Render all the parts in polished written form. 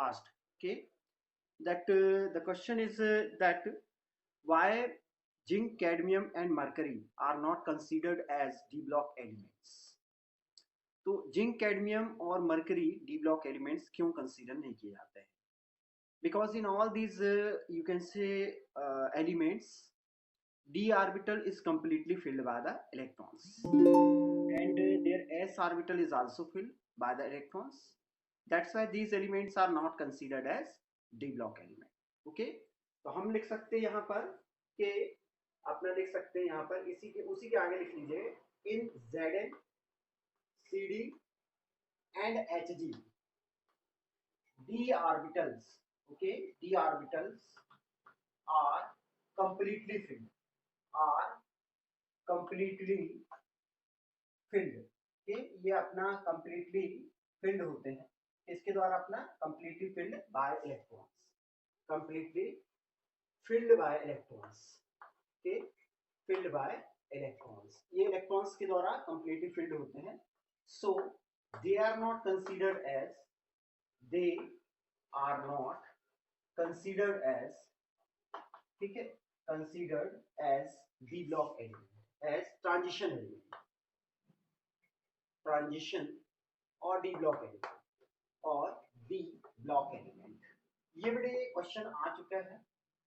asked, okay, that the question is that why zinc, cadmium and mercury are not considered as d block elements. तो zinc, cadmium और mercury D block elements क्यों consider नहीं किए जाते हैं? Because in all these you can से elements d orbital is completely filled by the electrons and their s orbital is also filled by the electrons. That's why these elements are not considered as d block element. Okay, तो हम लिख सकते हैं यहाँ पर कि अपना लिख सकते हैं यहाँ पर उसी के आगे लिख लीजिए इन Zn, Cd and Hg d orbitals, okay, d orbitals are completely filled, are completely filled. okay, ये अपना completely filled होते हैं, इसके द्वारा अपना completely filled by electrons, completely filled by electrons, okay, filled by electrons, ये electrons के द्वारा completely filled होते हैं. So they are not considered as, they are not considered as, ठीक है, considered as d block element, as transition element, transition और d block element और d block element. ये बड़े क्वेश्चन आ चुका है,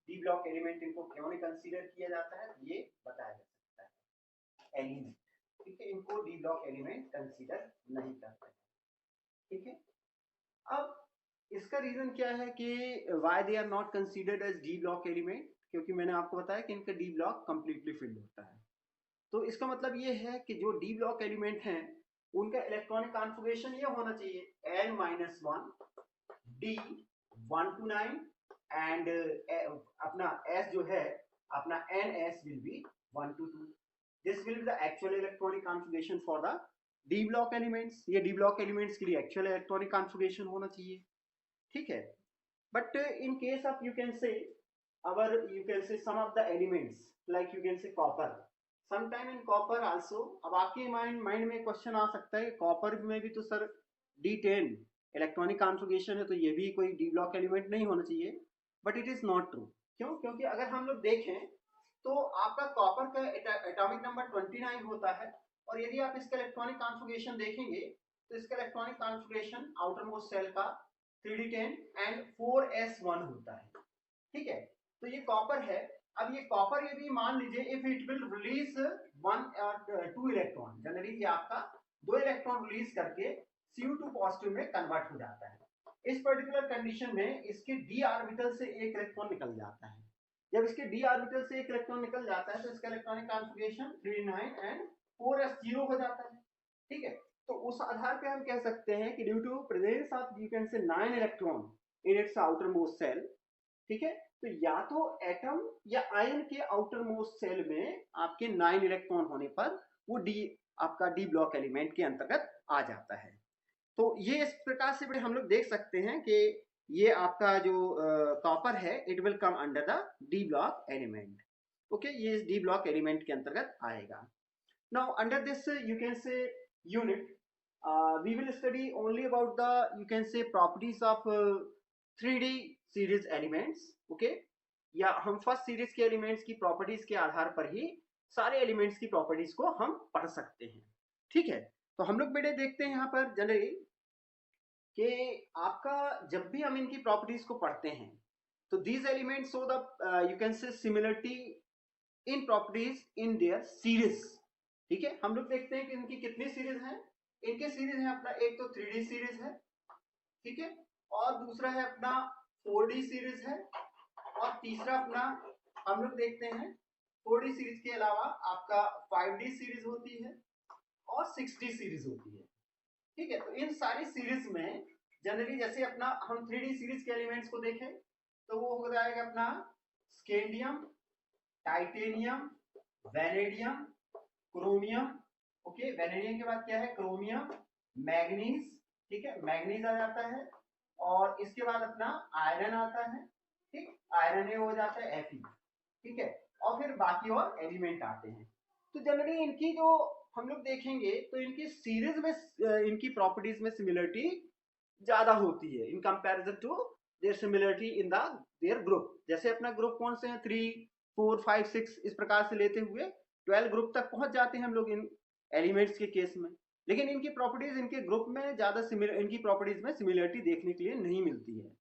d block element इनको क्यों नहीं कंसीडर किया जाता है ये बताया जा सकता है. एलिमेंट, ठीक है, इनको d block element कंसीडर नहीं करते हैं. ठीक है, अब इसका रीजन क्या है कि why they are not considered as d block element? क्योंकि मैंने आपको बताया कि इनका d block completely filled होता है. तो इसका मतलब ये है कि जो d block element हैं उनका इलेक्ट्रॉनिक कॉन्फ़िगरेशन ये होना चाहिए n-1 d 1 to 9 एंड अपना s जो है अपना ns will be 1 to 2. This will be the actual electronic configuration for the d block elements. ये d block elements के लिए actual electronic configuration होना चाहिए. ठीक है, but in case of you can say some of the elements like you can say copper, sometime in copper also. अब आपके mind में क्वेश्चन आ सकता है कॉपर में भी तो सर D10 इलेक्ट्रॉनिक कॉन्फ़िगरेशन है तो ये भी कोई डी ब्लॉक एलिमेंट नहीं होना चाहिए, but it is not true. क्यों? क्योंकि अगर हम लोग देखें तो आपका कॉपर का एटॉमिक नंबर 29 होता है और यदि आप इसका इलेक्ट्रॉनिक कॉन्फ़िगरेशन देखेंगे तो इसका electronic configuration outer most shell का 3d10 एंड 4s1 होता है. ठीक है, तो ये कॉपर है. अब ये कॉपर यदि मान लीजिए if it will release 2 electron, generally ये आपका 2 इलेक्ट्रॉन रिलीज करके Cu2 पॉजिटिव में कन्वर्ट हो जाता है. इस पर्टिकुलर कंडीशन में इसके d ऑर्बिटल से एक इलेक्ट्रॉन निकल जाता है. जब इसके d ऑर्बिटल से एक इलेक्ट्रॉन निकल जाता है तो इसका electronic configuration 3d9 and 4s0 हो जाता है. ठीक है, तो उस आधार पे हम कह सकते हैं कि due to presence of you can say 9 electron in its outer most shell, ठीक है, तो या तो एटम या आयन के आउटर मोस्ट सेल में आपके 9 इलेक्ट्रॉन होने पर वो डी आपका डी ब्लॉक एलिमेंट के अंतर्गत आ जाता है. तो ये इस प्रकार से हम लोग देख सकते हैं कि ये आपका जो कॉपर है it will come under the D block element. Okay, ये इस डी ब्लॉक एलिमेंट के अंतर्गत आएगा. Now under this you can से unit we will study only about the you can say properties of 3D series elements. okay, या हम first series के elements की प्रॉपर्टीज के आधार पर ही सारे एलिमेंट्स की प्रॉपर्टीज को हम पढ़ सकते हैं. ठीक है, तो हम लोग बेटे देखते हैं यहाँ पर जनरली कि आपका जब भी हम इनकी प्रॉपर्टीज को पढ़ते हैं तो these elements show the you can से similarity in properties in their series. ठीक है, हम लोग देखते हैं कि इनकी कितनी सीरीज हैं. इनके सीरीज है अपना एक तो 3D सीरीज है, ठीक है, और दूसरा है अपना 4D सीरीज है और तीसरा अपना हम लोग देखते हैं 4D सीरीज के अलावा आपका 5D सीरीज होती है और 6D सीरीज होती है. ठीक है, तो इन सारी सीरीज में जनरली जैसे अपना हम 3D सीरीज के एलिमेंट्स को देखें तो वो हो जाएगा अपना scandium, titanium, vanadium, chromium. Okay, vanadium के बाद क्या है क्रोमियम, मैग्नीज. ठीक है, मैग्नीज आ जाता है और इसके बाद अपना आयरन आता है. ठीक, आयरन हो जाता है Fe. ठीक है, और फिर बाकी और एलिमेंट आते हैं. तो जनरली इनकी जो हम लोग देखेंगे तो इनकी सीरीज में इनकी प्रॉपर्टीज में सिमिलरिटी ज्यादा होती है in comparison to their similarity in the their group. जैसे अपना ग्रुप कौन से हैं, 3 4 5 6 इस प्रकार से लेते हुए 12 ग्रुप तक पहुंच जाते हैं हम लोग इन एलिमेंट्स के केस में। लेकिन इनकी प्रॉपर्टीज इनके ग्रुप में ज्यादा इनकी प्रॉपर्टीज में सिमिलरिटी देखने के लिए नहीं मिलती है,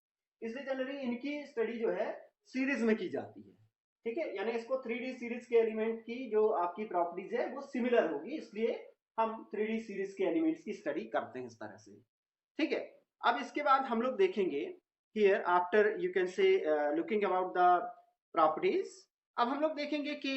इसलिए जनरली इनकी स्टडी जो है सीरीज में की जाती है। ठीक है, यानी इसको 3D सीरीज के एलिमेंट की जो आपकी प्रॉपर्टीज है वो सिमिलर होगी, इसलिए हम 3D सीरीज के एलिमेंट्स की स्टडी करते हैं इस तरह से। ठीक है, अब इसके बाद हम लोग देखेंगे here after you can say looking about the properties. अब हम लोग देखेंगे कि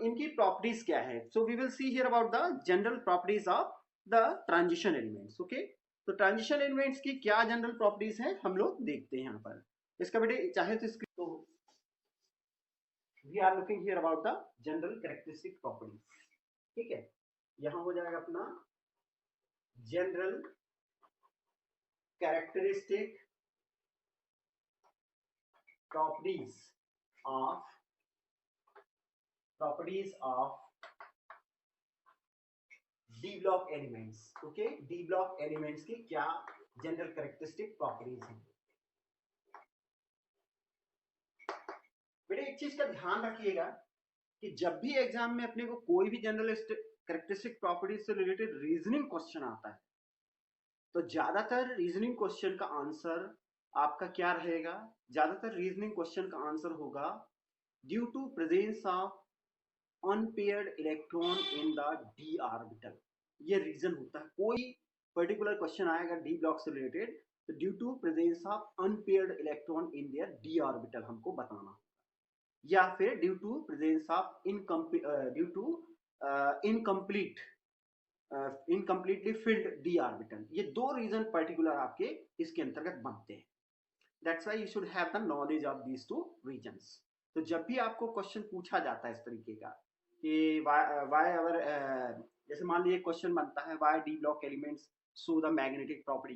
इनकी प्रॉपर्टीज क्या है। So we will see here about the general properties of the transition elements. Okay, तो ट्रांजिशन एलिमेंट्स की क्या जनरल प्रॉपर्टीज हैं हम लोग देखते हैं यहाँ पर। इसका बेटे चाहे तो इसकी तो we are looking here about the general characteristic properties. ठीक है, यहाँ हो जाएगा अपना general characteristic properties of D block elements. Okay, D block elements की क्या जनरल कैरेक्टरिस्टिक प्रॉपर्टीज हैं। बेटे एक चीज का ध्यान रखिएगा कि जब भी एग्जाम में अपने को कोई भी जनरल कैरेक्टरिस्टिक प्रॉपर्टीज से रिलेटेड रीजनिंग क्वेश्चन आता है तो ज्यादातर रीजनिंग क्वेश्चन का आंसर आपका क्या रहेगा, ज्यादातर रीजनिंग क्वेश्चन का आंसर होगा due to presence of unpaired electron in the D orbital. ये रीजन होता है, कोई पर्टिकुलर क्वेश्चन आएगा डी ब्लॉक से रिलेटेड तो due to presence of unpaired electron in their D orbital हमको बताना, या फिर due to presence of incomplete incompletely filled D orbital. ये दो रीजन पर्टिकुलर आपके इसके अंतर्गत बनते हैं। That's why you should have the knowledge of these two reasons. तो जब भी आपको क्वेश्चन पूछा जाता है इस तरीके का कि वाई अवर जैसे मान लीजिए क्वेश्चन बनता है why D block elements show the magnetic property,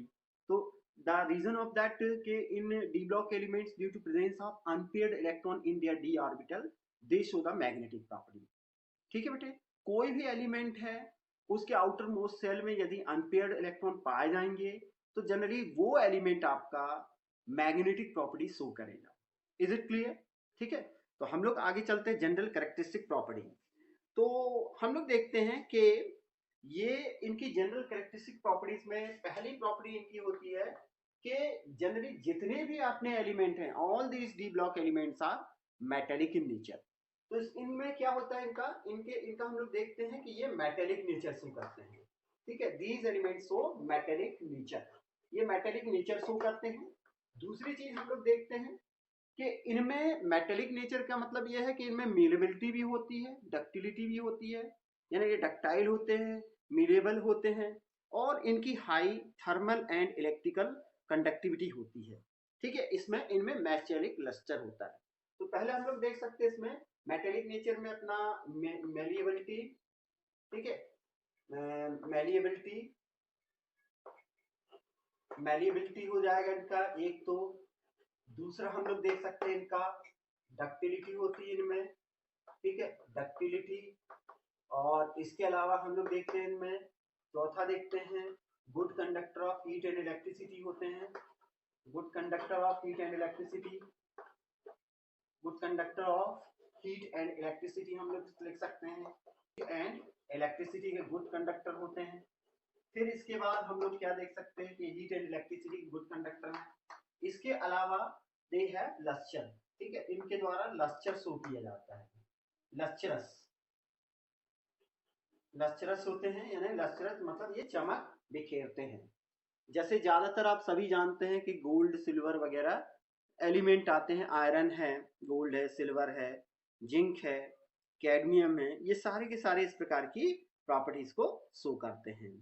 तो द रीजन ऑफ दैट के in D block elements due to presence of unpaired electron in their D orbital they show the magnetic property. ठीक है बेटे, कोई भी element है उसके outer most cell में यदि अनपेयर्ड इलेक्ट्रॉन पाए जाएंगे तो जनरली वो एलिमेंट आपका मैग्नेटिक प्रॉपर्टी शो करेगा। Is it clear? ठीक है, तो हम लोग आगे चलते हैं जनरल कैरेक्टरिस्टिक प्रॉपर्टी। तो हम लोग देखते हैं कि ये इनकी जनरल कैरेक्टरिस्टिक प्रॉपर्टीज में पहली प्रॉपर्टी इनकी होती है कि जनरली जितने भी अपने एलिमेंट हैं all these D block elements are metallic in nature. तो इनमें क्या होता है इनका हम लोग देखते हैं कि ये मेटेलिक नेचर शो करते हैं। ठीक है, these elements show metallic nature, ये मेटेलिक नेचर शो करते हैं। दूसरी चीज हम लोग देखते हैं कि इनमें मेटेलिक नेचर का मतलब यह है कि इनमें मीलेबिलिटी भी होती है, डक्टिलिटी भी होती है, यानी ये डक्टाइल होते हैं, मीलेबल होते हैं, और इनकी high thermal and electrical conductivity होती है। ठीक है, इसमें इनमें मेटेलिक लस्टर होता है। तो पहले हम लोग देख सकते हैं इसमें मेटेलिक नेचर में अपना मेलिएबिलिटी। ठीक है, मेलिएबिलिटी हो जाएगा इनका एक। तो दूसरा हम लोग देख सकते हैं इनका डक्टिलिटी होती है इनमें। ठीक है, डक्टिलिटी, और इसके अलावा हम लोग देखते हैं इनमें चौथा देखते हैं good conductor of heat and electricity होते हैं। Good conductor of heat and electricity, good conductor of heat and electricity हम लोग लिख सकते हैं, एंड इलेक्ट्रिसिटी के गुड कंडक्टर होते हैं। फिर इसके बाद हम लोग क्या देख सकते हैं कि heat and electricity good conductor है। इसके अलावा दे हैव लस्टर। ठीक है, इनके द्वारा लस्टर शो किया जाता है, लस्चरस, लस्चरस होते हैं, यानी लस्चरस मतलब ये चमक बिखेरते हैं। जैसे ज्यादातर आप सभी जानते हैं कि गोल्ड सिल्वर वगैरह एलिमेंट आते हैं, आयरन है, गोल्ड है, सिल्वर है, जिंक है, कैडमियम है, ये सारे के सारे इस प्रकार की प्रॉपर्टीज को शो करते हैं।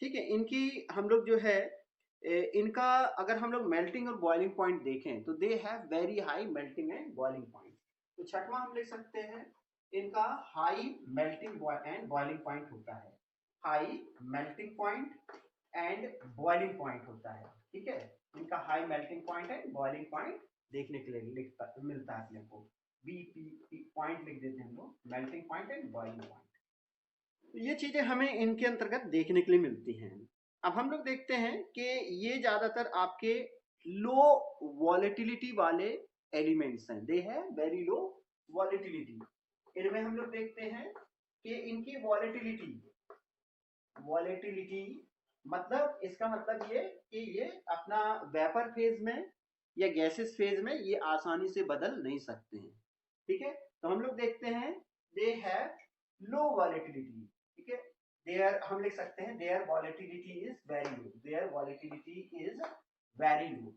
ठीक है, इनकी हम लोग जो है इनका अगर हम लोग मेल्टिंग और बॉइलिंग पॉइंट देखें तो they have very high melting and boiling point. तो छठवां हम लिख सकते हैं इनका high melting and boiling point होता है, high melting point and boiling point होता है। ठीक है, इनका high melting point and boiling point देखने के लिए मिलता है अपने को, बी पॉइंट लिख देते हैं हम लोग, melting point and boiling point. ये चीजें हमें इनके अंतर्गत देखने के लिए मिलती हैं। अब हम लोग देखते हैं कि ये ज्यादातर आपके लो वॉलेटिलिटी वाले एलिमेंट्स हैं, दे है वेरी लो वॉलेटिलिटी। इनमें हम लोग देखते हैं कि इनकी वॉलेटिलिटी मतलब इसका मतलब ये कि ये अपना वेपर फेज में या गैसेस फेज में ये आसानी से बदल नहीं सकते हैं। ठीक है, तो हम लोग देखते हैं दे हैव लो वॉलेटिलिटी। ठीक है, देयर हम लिख सकते हैं their volatility is very low, their volatility is very low.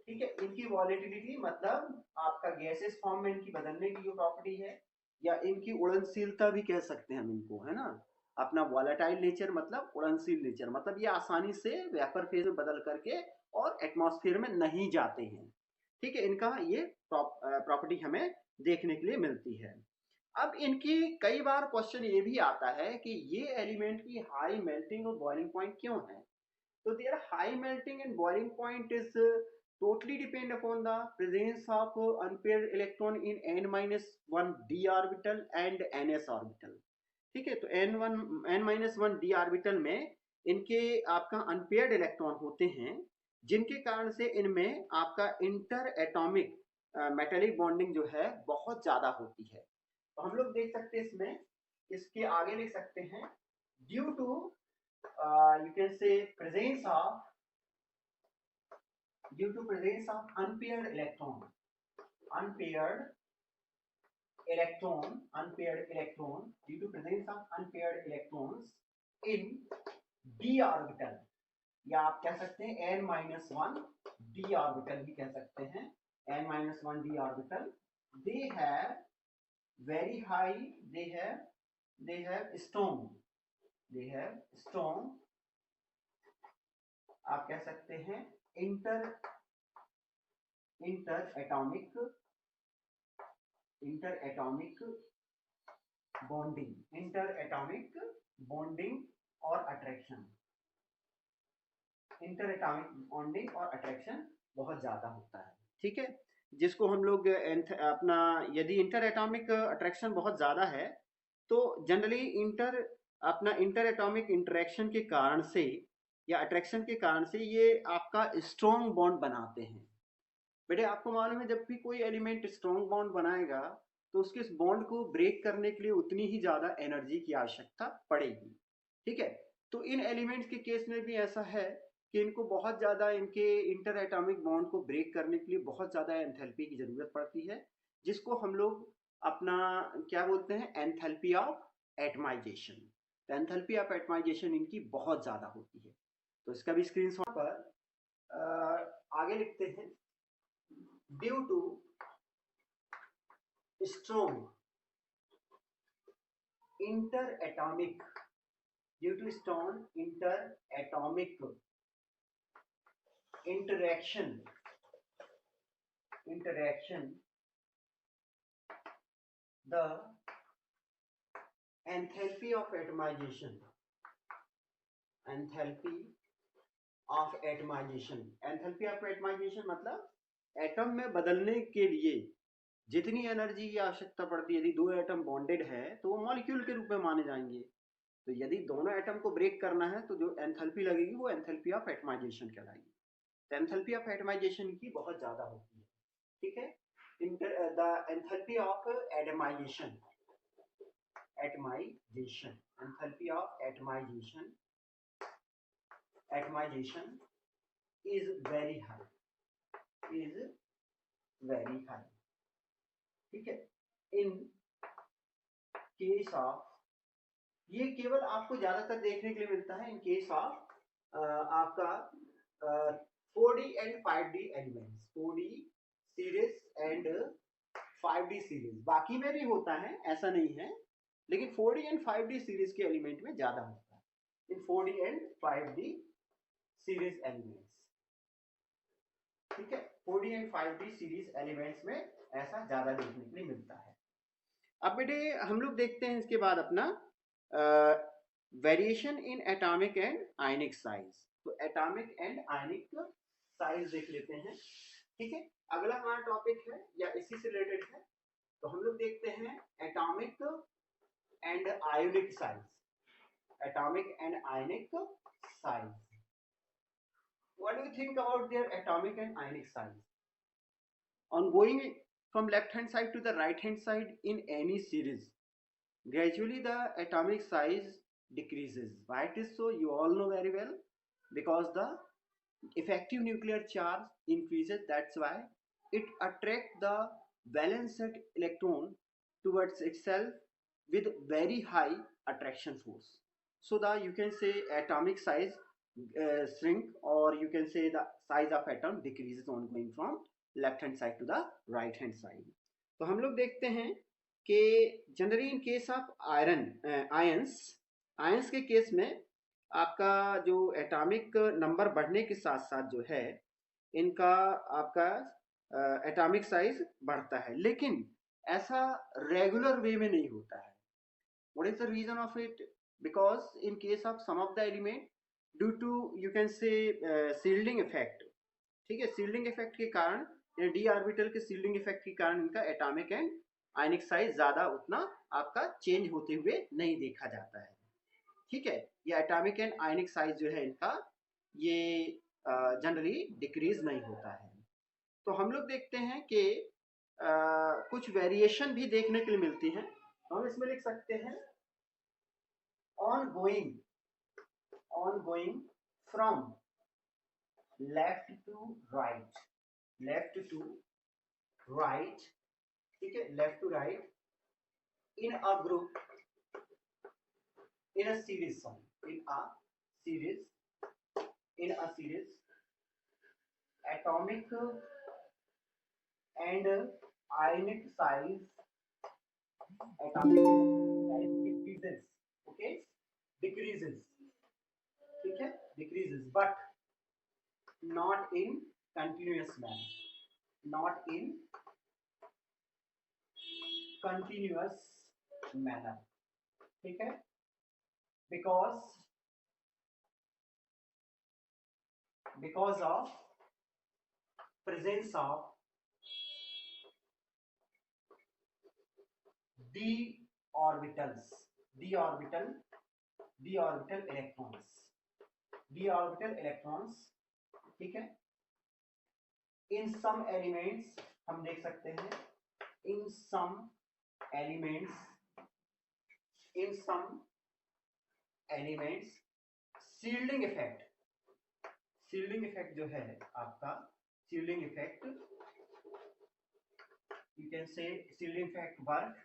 ठीक है, इनकी वॉलेटिलिटी मतलब आपका गैसेस फॉर्म में इनकी बदलने की जो प्रॉपर्टी है, या इनकी उड़नशीलता भी कह सकते हैं हम इनको, है ना। अपना वॉलेटाइल नेचर मतलब उड़नशील नेचर, मतलब ये आसानी से वेपर फेज में बदल करके और एटमॉस्फेयर में नहीं जाते हैं। ठीक है, इनका ये प्रॉपर्टी हमें देखने के लिए मिलती है। अब इनकी कई बार क्वेश्चन ये भी आता है कि ये एलिमेंट की हाई मेल्टिंग और बॉइलिंग पॉइंट क्यों है। तो their high melting and boiling point is totally depend upon the presence of unpaired electron in n-1 d orbital and ns orbital। ठीक है, तो n-1 d orbital में इनके आपका अनपेयर्ड इलेक्ट्रॉन होते हैं, जिनके कारण से इनमें आपका इंटर एटॉमिक मेटेलिक बॉन्डिंग जो है बहुत ज्यादा होती है। तो हम लोग देख सकते हैं इसमें, इसके आगे लिख सकते हैं due to you can say presence of due to presence of unpaired electron due to presence of unpaired electrons in d orbital, या आप कह सकते हैं n-1 d orbital भी कह सकते हैं, n-1 d orbital, they have very high, they have strong आप कह सकते हैं इंटर एटॉमिक बॉन्डिंग और अट्रैक्शन, इंटर एटॉमिक बॉन्डिंग और अट्रैक्शन बहुत ज्यादा होता है। ठीक है, जिसको हम लोग अपना यदि इंटर एटॉमिक अट्रैक्शन बहुत ज्यादा है तो जनरली इंटर एटॉमिक इंटरेक्शन के कारण से या अट्रैक्शन के कारण से ये आपका स्ट्रॉन्ग बॉन्ड बनाते हैं। बेटे आपको मालूम है जब भी कोई एलिमेंट स्ट्रॉन्ग बॉन्ड बनाएगा तो उसके इस बॉन्ड को ब्रेक करने के लिए उतनी ही ज्यादा एनर्जी की आवश्यकता पड़ेगी। ठीक है, तो इन एलिमेंट्स के केस में भी ऐसा है कि इनको बहुत ज्यादा इनके इंटर एटॉमिक बॉन्ड को ब्रेक करने के लिए बहुत ज्यादा एंथैल्पी की जरूरत पड़ती है, जिसको हम लोग अपना क्या बोलते हैं, एंथैल्पी ऑफ एटमाइजेशन। तो एंथैल्पी ऑफ एटमाइजेशन इनकी बहुत ज्यादा होती है। तो इसका भी स्क्रीनशॉट पर आगे लिखते हैं due to strong interatomic interaction the enthalpy of atomization मतलब एटम में बदलने के लिए जितनी एनर्जी की आवश्यकता पड़ती है, यदि दो एटम बॉन्डेड है तो वो मॉलिक्यूल के रूप में माने जाएंगे। तो यदि दोनों एटम को ब्रेक करना है तो जो एंथैल्पी लगेगी वो एंथैल्पी ऑफ एटमाइजेशन कहलाएगी। तो एंथैल्पी ऑफ एटमाइजेशन की बहुत ज्यादा होती है। ठीक है, the enthalpy of atomization enthalpy of atomization is very high। ठीक है, इन केस ऑफ, ये केवल आपको ज्यादातर देखने के लिए मिलता है इन केस ऑफ आपका 4D and 5D elements, 4D series and 5D series, बाकी में भी होता है ऐसा नहीं है, लेकिन 4D एंड 5D सीरीज के एलिमेंट में ज्यादा होता है इन 4D and 5D series elements. ठीक है, 4D and 5D series elements में ऐसा ज्यादा देखने के लिए मिलता है। अब बेटे हम लोग देखते हैं इसके बाद अपना variation in atomic and ionic size. तो एटॉमिक एंड आयनिक साइज देख लेते हैं। ठीक है, अगला हमारा टॉपिक है या इसी से रिलेटेड है, तो हम लोग देखते हैं atomic and ionic size. Atomic and ionic size, what do you think about their atomic and ionic size? On going from left hand side to the right hand side in any series, gradually the atomic size decreases. Why it is so, you all know very well, because the effective nuclear charge increases. That's why it attracts the balanced electron towards itself with very high attraction force. So the, you can say, atomic size shrink, or you can say the size of atom decreases on going from left hand side to the right hand side. तो हम लोग देखते हैं कि generally in case of iron ions, ions के case में आपका जो एटॉमिक नंबर बढ़ने के साथ साथ जो है इनका आपका एटॉमिक साइज बढ़ता है, लेकिन ऐसा रेगुलर वे में नहीं होता है. What is the reason of it? Because in case of some of the element, due to you can say shielding effect, ठीक है, शील्डिंग इफेक्ट के कारण, डी ऑर्बिटल के शील्डिंग इफेक्ट के कारण इनका एटॉमिक एंड आयनिक साइज ज्यादा उतना आपका चेंज होते हुए नहीं देखा जाता है. ठीक है, ये एटॉमिक एंड आयनिक साइज जो है इनका ये जनरली डिक्रीज नहीं होता है. तो हम लोग देखते हैं कि कुछ वेरिएशन भी देखने के लिए मिलती हैं. हम इसमें लिख सकते हैं on going from left to right, left to right, ठीक है, left to right in a group, in a series, in a series atomic and ionic size, decreases, okay, decreases, ठीक है, decreases, but not in continuous manner, not in continuous manner, ठीक है, because of presence of d orbitals, d orbital electrons, ठीक है. in some elements हम देख सकते हैं, in some elements shielding effect जो है आपका, shielding effect, you can say shielding effect work,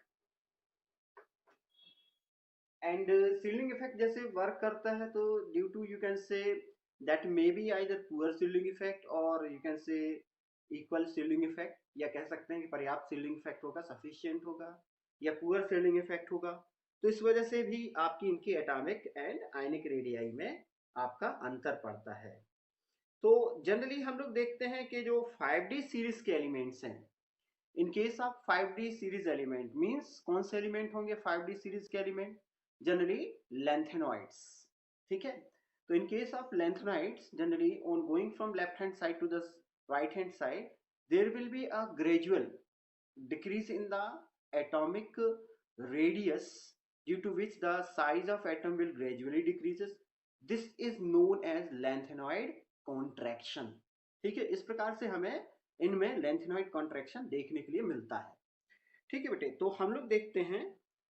and shielding effect जैसे वर्क करता है तो due to you can say that may be either poor shielding effect और you can say equal shielding effect, या कह सकते हैं कि पर्याप्त शील्डिंग इफेक्ट होगा, सफिशिएंट होगा, या पुअर शील्डिंग इफेक्ट होगा. तो इस वजह से भी आपकी इनकी एटॉमिक एंड आयनिक रेडियाई में आपका अंतर पड़ता है. तो जनरली हम लोग देखते हैं कि जो 5D सीरीज के एलिमेंट्स हैं, इन case of 5D series element means कौन से एलिमेंट होंगे 5D सीरीज के एलिमेंट? जनरली लैंथेनॉइड्स, ठीक है. तो in case of lanthanoids generally on going from left hand side to the right hand side there will be a gradual decrease in the atomic radius due to which the size of atom will gradually decreases. This is known as lengthenoid contraction, ठीक है. इस प्रकार से हमें इनमें lengthenoid contraction देखने के लिए मिलता है, ठीक है बेटे. तो हम लोग देखते हैं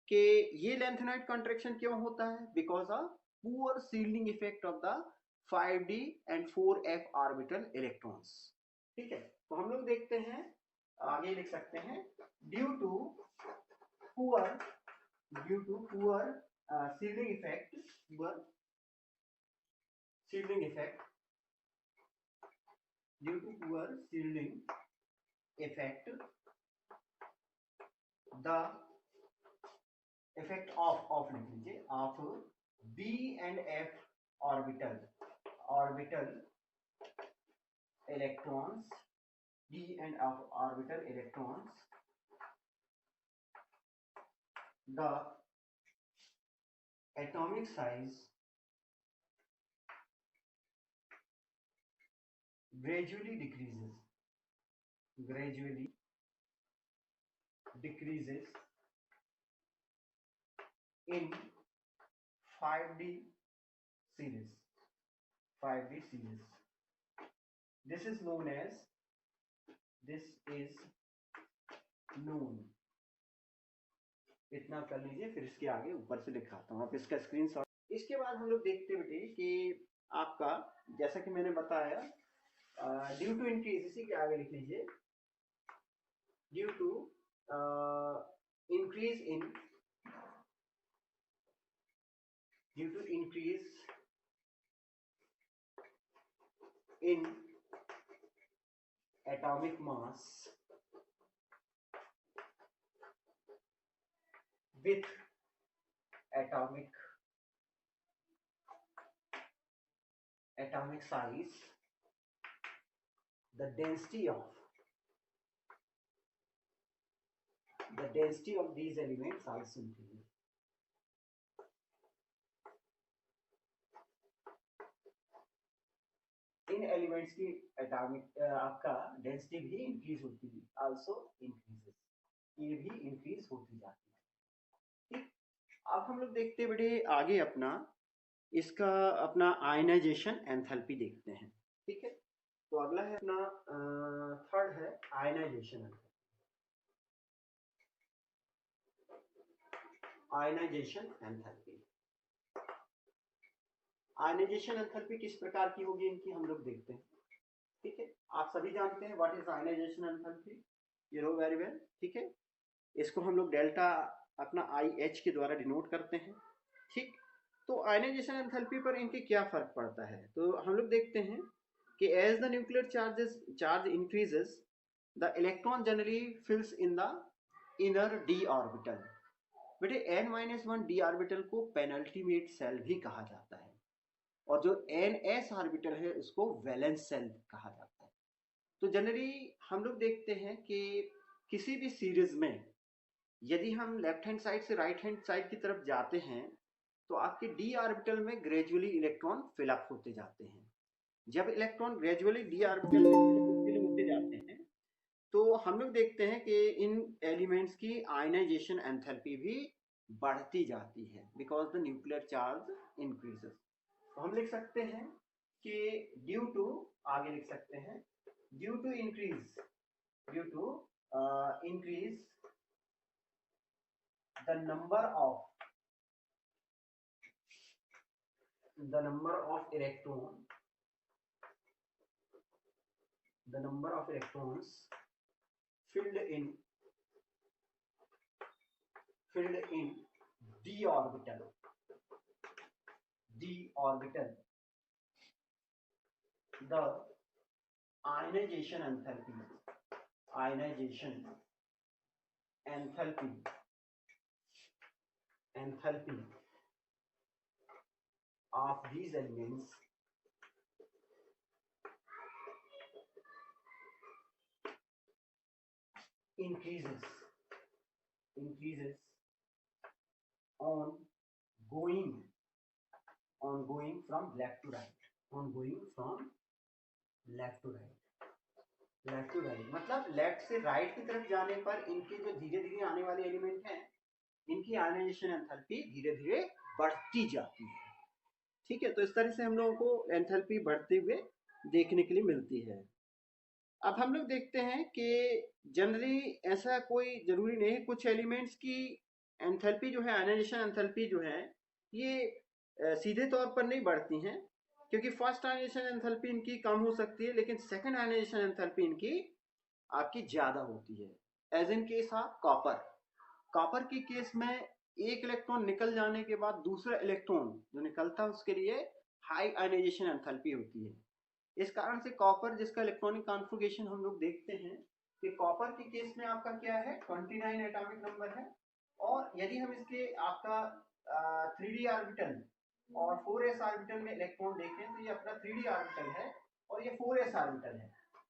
कि ये lengthenoid contraction क्यों होता है? Because of poor shielding effect of the 5D and 4f orbital electrons, ठीक है. तो हम लोग देखते हैं, आगे लिख सकते हैं due to poor shielding effect, due to poor shielding effect, the effect of लिख लीजिए, of B and F orbital electrons, d and f orbital electrons, the atomic size gradually decreases in 5D series, this is known as, this is known, इतना कर लीजिए, फिर इसके आगे ऊपर से दिखाता हूँ, आप इसका स्क्रीनशॉट। इसके बाद हम लोग देखते बेटे कि आपका जैसा कि मैंने बताया ड्यू टू इंक्रीज, इसी के आगे लिख लीजिए, due to increase in, due to increase in atomic mass with atomic size, the density of these elements also increases. In elements की एटॉमिक आपका डेंसिटी भी इंक्रीज होती है, आल्सो इंक्रीजेस, ये भी इंक्रीज होती जाती है। ठीक, अब हम लोग देखते हैं बेटे आगे अपना इसका अपना आयनाइजेशन एंथैल्पी देखते हैं। ठीक है, तो अगला है अपना थर्ड है ionization enthalpy. Ionization enthalpy, ionization enthalpy किस प्रकार की होगी इनकी हम लोग देखते हैं। ठीक है, आप सभी जानते हैं what is ionization enthalpy, you know very well. ठीक है, इसको हम लोग डेल्टा अपना IH के द्वारा डिनोट करते हैं। ठीक, तो आयनाइजेशन एंथैल्पी पर इनके क्या फर्क पड़ता है, तो हम लोग देखते हैं कि as the nuclear charge increases the electron generally fills in the inner d orbital. बेटे n-1 d ऑर्बिटल को पेनल्टीमेट सेल भी कहा जाता है, और जो NS ऑर्बिटल है उसको वैलेंस सेल कहा जाता है। तो जनरली हम लोग देखते हैं कि किसी भी सीरीज में यदि हम लेफ्ट हैंड साइड से राइट हैंड साइड की तरफ जाते हैं तो आपके d ऑर्बिटल में ग्रेजुअली इलेक्ट्रॉन फिलअप होते जाते हैं। जब इलेक्ट्रॉन ग्रेजुअली d ऑर्बिटल में फिल होते जाते हैं तो हम लोग देखते हैं कि इन एलिमेंट्स की आयनाइजेशन एंथैल्पी भी बढ़ती जाती है because the nuclear charge increases. तो हम लिख सकते हैं कि ड्यू टू, आगे लिख सकते हैं due to increase the number of electrons filled in d orbital, the ionization enthalpy of these elements increases on going from left to right, left to right मतलब लेफ्ट से राइट की तरफ जाने पर इनके जो धीरे धीरे आने वाले एलिमेंट हैं इनकी आयनाइजेशन एंथैल्पी धीरे धीरे बढ़ती जाती है। ठीक है, तो इस तरह से हम लोगों को एंथैल्पी बढ़ते हुए देखने के लिए मिलती है। अब हम लोग देखते हैं कि जनरली ऐसा कोई जरूरी नहीं, कुछ एलिमेंट्स की एंथैल्पी जो है, आयनाइजेशन एंथैल्पी जो है ये सीधे तौर पर नहीं बढ़ती हैं, क्योंकि फर्स्ट आयनाइजेशन एंथैल्पी इनकी कम हो सकती है लेकिन सेकंड आयनाइजेशन एंथैल्पी इनकी आपकी ज्यादा होती है। As in case of copper के केस में एक इलेक्ट्रॉन निकल जाने के बाद दूसरा इलेक्ट्रॉन जो निकलता है उसके लिए हाई आयनाइजेशन एंथैल्पी होती है। इस कारण से कॉपर जिसका इलेक्ट्रॉनिक कॉन्फ़िगरेशन हम लोग देखते हैं कि कॉपर के केस में आपका क्या है 29 एटॉमिक नंबर है, और यदि हम इसके आपका 3d ऑर्बिटल और 4s ऑर्बिटल में इलेक्ट्रॉन देखें तो ये अपना 3d ऑर्बिटल है और ये 4s ऑर्बिटल है।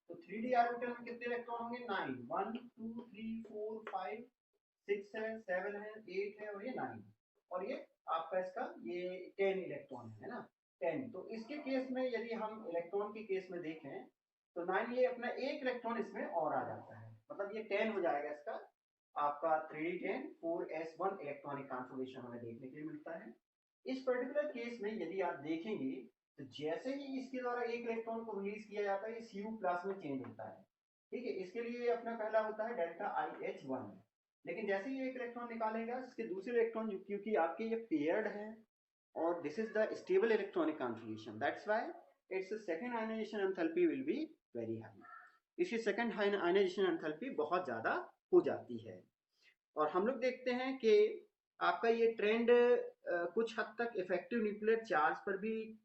तो 3d ऑर्बिटल में कितने इलेक्ट्रॉन होंगे 9, 1 2 3 4 5 6 है, 7 है, 8 है और ये 9, और ये आपका इसका ये 10 इलेक्ट्रॉन है ना 10। तो इसके केस में यदि हम इलेक्ट्रॉन के केस में देखें तो 9 ये अपना एक इलेक्ट्रॉन इसमें और आ जाता है, मतलब ये 10 हो जाएगा इसका आपका 3d10 4s1 इलेक्ट्रॉनिक कॉन्फ़िगरेशन हमें देखने के लिए मिलता है। इस पर्टिकुलर केस में यदि आप देखेंगे तो जैसे ही इसके द्वारा एक इलेक्ट्रॉन को रिलीज किया जाता है ये Cu+ में चेंज होता है, ठीक है। इसके लिए अपना पहला होता है डेल्टा IH1, लेकिन जैसे ही एक इलेक्ट्रॉन निकालेगा इसके दूसरे इलेक्ट्रॉन क्योंकि आपके ये पेयर्ड है और this is the stable electronic configuration, that's why its second ionization enthalpy will be very high. इसकी सेकंड आयनाइजेशन एंथैल्पी बहुत ज़्यादा हो जाती है। और हम लोग देखते हैं कि आपका ये ट्रेंड कुछ हद तक इफेक्टिव न्यूक्लियर चार्ज पर भी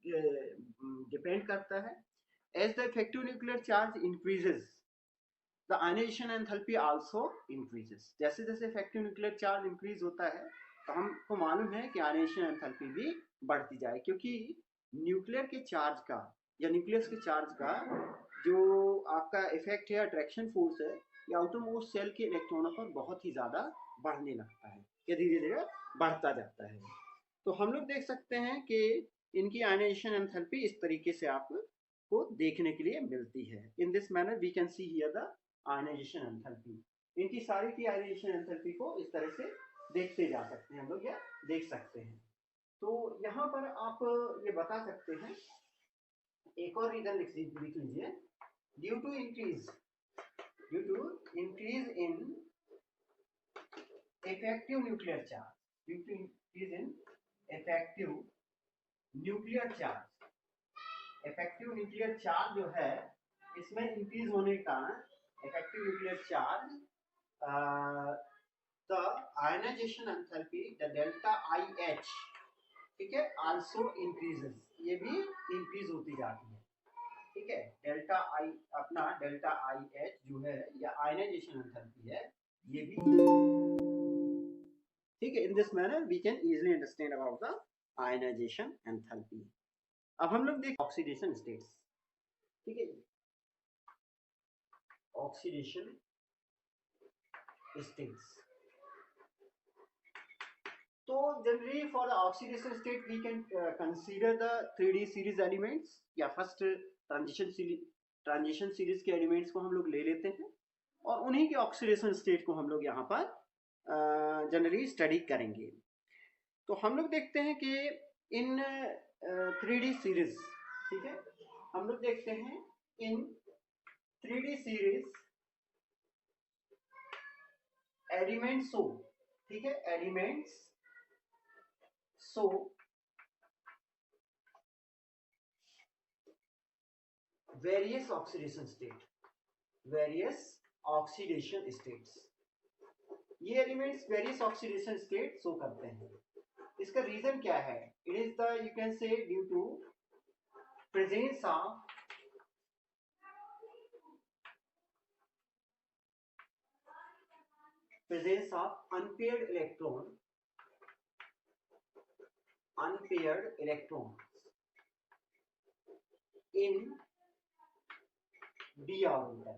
डिपेंड करता है। As the effective nuclear charge increases the ionization enthalpy also increases. जैसे जैसे इफेक्टिव न्यूक्लियर चार्ज इंक्रीज होता है तो हमको मालूम है कि आयनाइजेशन एंथैल्पी भी बढ़ती जाए, क्योंकि न्यूक्लियर के चार्ज का या न्यूक्लियस के चार्ज का जो आपका इफेक्ट है अट्रैक्शन फोर्स है ये आउटरमोस्ट सेल के इलेक्ट्रॉनों पर बहुत ही ज़्यादा बढ़ने लगता है या धीरे धीरे बढ़ता जाता है। तो हम लोग देख सकते हैं कि इनकी आयनाइजेशन एंथैल्पी इस तरीके से आपको देखने के लिए मिलती है। In this manner we can see here the ionization enthalpy. इनकी सारी की आयनाइजेशन एंथैल्पी को इस तरह से देखते जा सकते हैं हम लोग या देख सकते हैं। तो यहाँ पर आप ये बता सकते हैं, एक और रीजन लिख लीजिए, due to increase in effective nuclear charge, due to increase in effective nuclear charge, effective nuclear charge जो है इसमें इंक्रीज होने के कारण effective nuclear charge the ionization enthalpy the delta IH, ठीक है, also increases, ये भी इंक्रीज होती जाती है, ठीक है। डेल्टा आई अपना डेल्टा IH जो है या आयनाइजेशन एंथैल्पी है ये भी, ठीक है। In this manner we can easily understand about the ionization enthalpy. अब हम लोग देख ऑक्सीडेशन स्टेट्स, ठीक है, ऑक्सीडेशन स्टेट्स। तो generally for the oxidation state we can consider the 3D series elements या फर्स्ट ट्रांजिशन सीरीज के एलिमेंट्स को हम लोग ले लेते हैं और उन्हीं के ऑक्सीडेशन स्टेट को हम लोग यहाँ पर जनरली स्टडी करेंगे। तो हम लोग देखते हैं कि इन 3D सीरीज, ठीक है, हम लोग देखते हैं इन 3D सीरीज एलिमेंट्स शो, ठीक है, elements show various oxidation state, various oxidation states. ये elements various oxidation state show करते हैं। इसका रीजन क्या है? It is the you can say due to presence of unpaired electron in d orbital,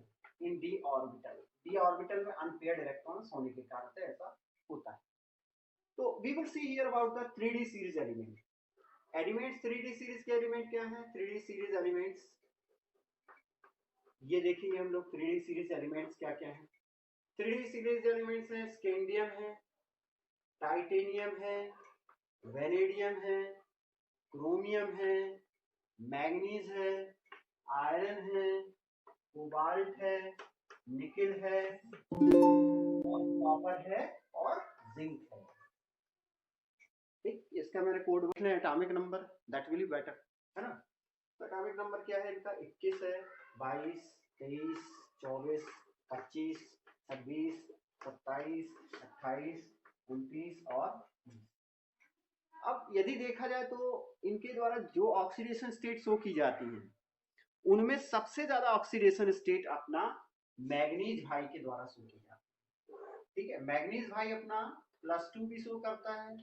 d orbital में unpaired electrons होने के कारण से ऐसा होता है। तो we will see here about the 3D series elements 3D series के एलिमेंट क्या है? 3D सीरीज एलिमेंट्स ये देखेंगे हम लोग 3D सीरीज एलिमेंट्स क्या क्या है। 3D सीरीज एलिमेंट्स है स्कैंडियम है, टाइटेनियम है, वेनेडियम है, क्रोमियम है, मैग्नीज है, आयरन है, कोबाल्ट है, निकेल है, और कॉपर है और जिंक है। ठीक, इसका मैंने कोड लिखना है atomic number, that will be better, है ना। तो एटॉमिक नंबर क्या है इनका? 21 है, 22, 23, 24, 25, 26, 27, 28, 29 और 20। अब यदि देखा जाए तो इनके द्वारा जो ऑक्सीडेशन स्टेट शो की जाती है उनमें सबसे ज्यादा ऑक्सीडेशन स्टेट अपना मैग्नीज भाई के द्वारा शो की जाती है, ठीक है। मैग्नीज भाई अपना +2 भी शो करता है,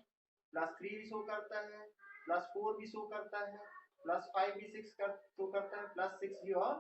+3 भी शो करता है, +4 भी शो करता है, +5 भी शो करता है, +6 भी और